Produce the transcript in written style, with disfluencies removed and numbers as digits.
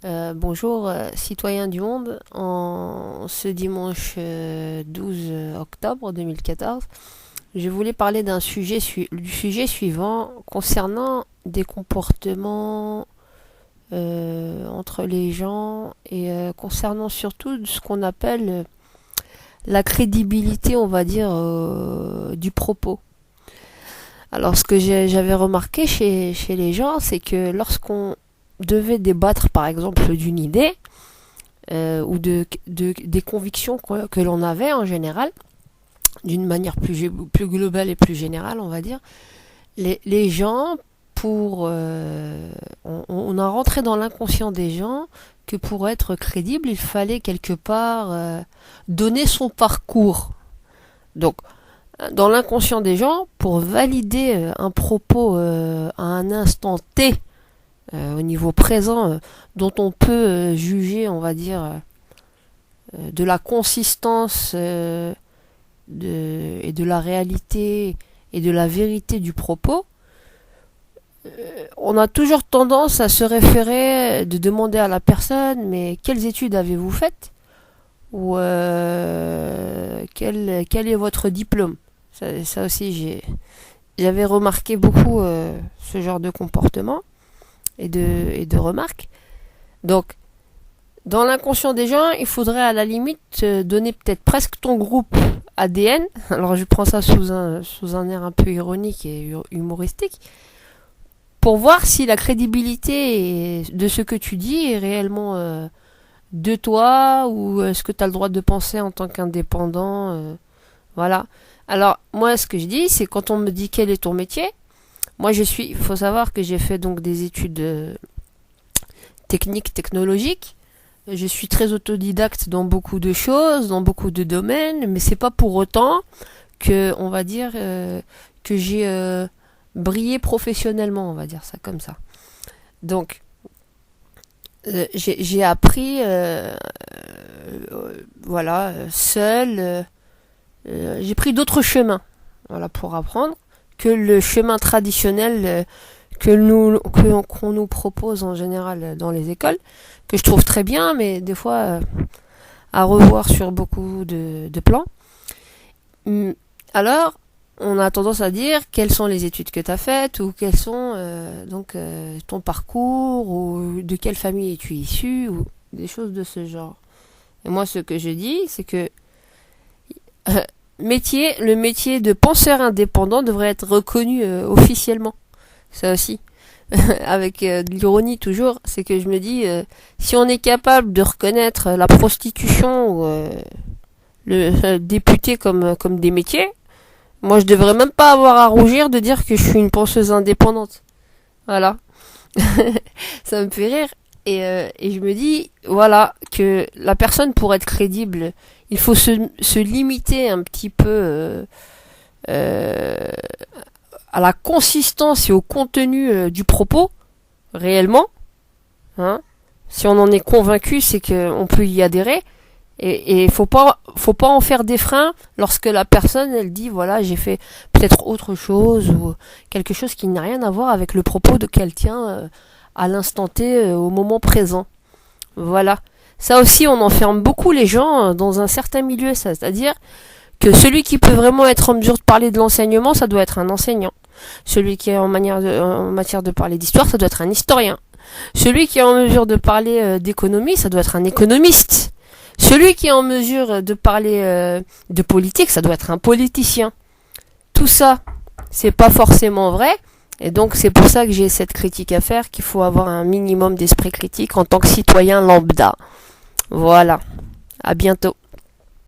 Bonjour, citoyens du monde. En ce dimanche 12 octobre 2014, je voulais parler du sujet suivant concernant des comportements entre les gens et concernant surtout ce qu'on appelle la crédibilité, on va dire, du propos. Alors, ce que j'avais remarqué chez les gens, c'est que lorsqu'on devait débattre, par exemple, d'une idée ou des convictions que l'on avait en général, d'une manière plus globale et plus générale, on va dire, les gens, on a rentré dans l'inconscient des gens que pour être crédible, il fallait quelque part donner son parcours. Donc, dans l'inconscient des gens, pour valider un propos à un instant T, au niveau présent, dont on peut juger, on va dire, de la consistance et de la réalité et de la vérité du propos, on a toujours tendance à se référer, de demander à la personne, mais quelles études avez-vous faites? Ou quel est votre diplôme? Ça aussi, j'avais remarqué beaucoup ce genre de comportement et de remarques. Donc, dans l'inconscient des gens, il faudrait à la limite donner peut-être presque ton groupe ADN. Alors, je prends ça sous un air un peu ironique et humoristique, pour voir si la crédibilité de ce que tu dis est réellement de toi, ou est-ce que tu as le droit de penser en tant qu'indépendant. Voilà. Alors, moi, ce que je dis, c'est quand on me dit quel est ton métier, il faut savoir que j'ai fait donc des études techniques, technologiques. Je suis très autodidacte dans beaucoup de choses, dans beaucoup de domaines, mais c'est pas pour autant que, on va dire, que j'ai brillé professionnellement, on va dire ça comme ça. Donc, j'ai appris, voilà, seul. J'ai pris d'autres chemins, voilà, pour apprendre que le chemin traditionnel qu'on nous propose en général dans les écoles, que je trouve très bien, mais des fois à revoir sur beaucoup de plans. Alors, on a tendance à dire quelles sont les études que tu as faites, ou quels sont ton parcours, ou de quelle famille es-tu issu, ou des choses de ce genre. Et moi, ce que je dis, c'est que le métier de penseur indépendant devrait être reconnu officiellement. Ça aussi, avec de l'ironie toujours, c'est que je me dis, si on est capable de reconnaître la prostitution ou le député comme des métiers, moi je devrais même pas avoir à rougir de dire que je suis une penseuse indépendante. Voilà. Ça me fait rire. Et je me dis, voilà, que la personne, pour être crédible, il faut se limiter un petit peu à la consistance et au contenu du propos, réellement. Hein. Si on en est convaincu, c'est qu'on peut y adhérer. Et faut pas en faire des freins lorsque la personne, elle dit, voilà, j'ai fait peut-être autre chose, ou quelque chose qui n'a rien à voir avec le propos qu'elle tient à l'instant T, au moment présent. Voilà. Ça aussi, on enferme beaucoup les gens dans un certain milieu, c'est-à-dire que celui qui peut vraiment être en mesure de parler de l'enseignement, ça doit être un enseignant. Celui qui est en matière de parler d'histoire, ça doit être un historien. Celui qui est en mesure de parler d'économie, ça doit être un économiste. Celui qui est en mesure de parler de politique, ça doit être un politicien. Tout ça, c'est pas forcément vrai. Et donc, c'est pour ça que j'ai cette critique à faire, qu'il faut avoir un minimum d'esprit critique en tant que citoyen lambda. Voilà. À bientôt.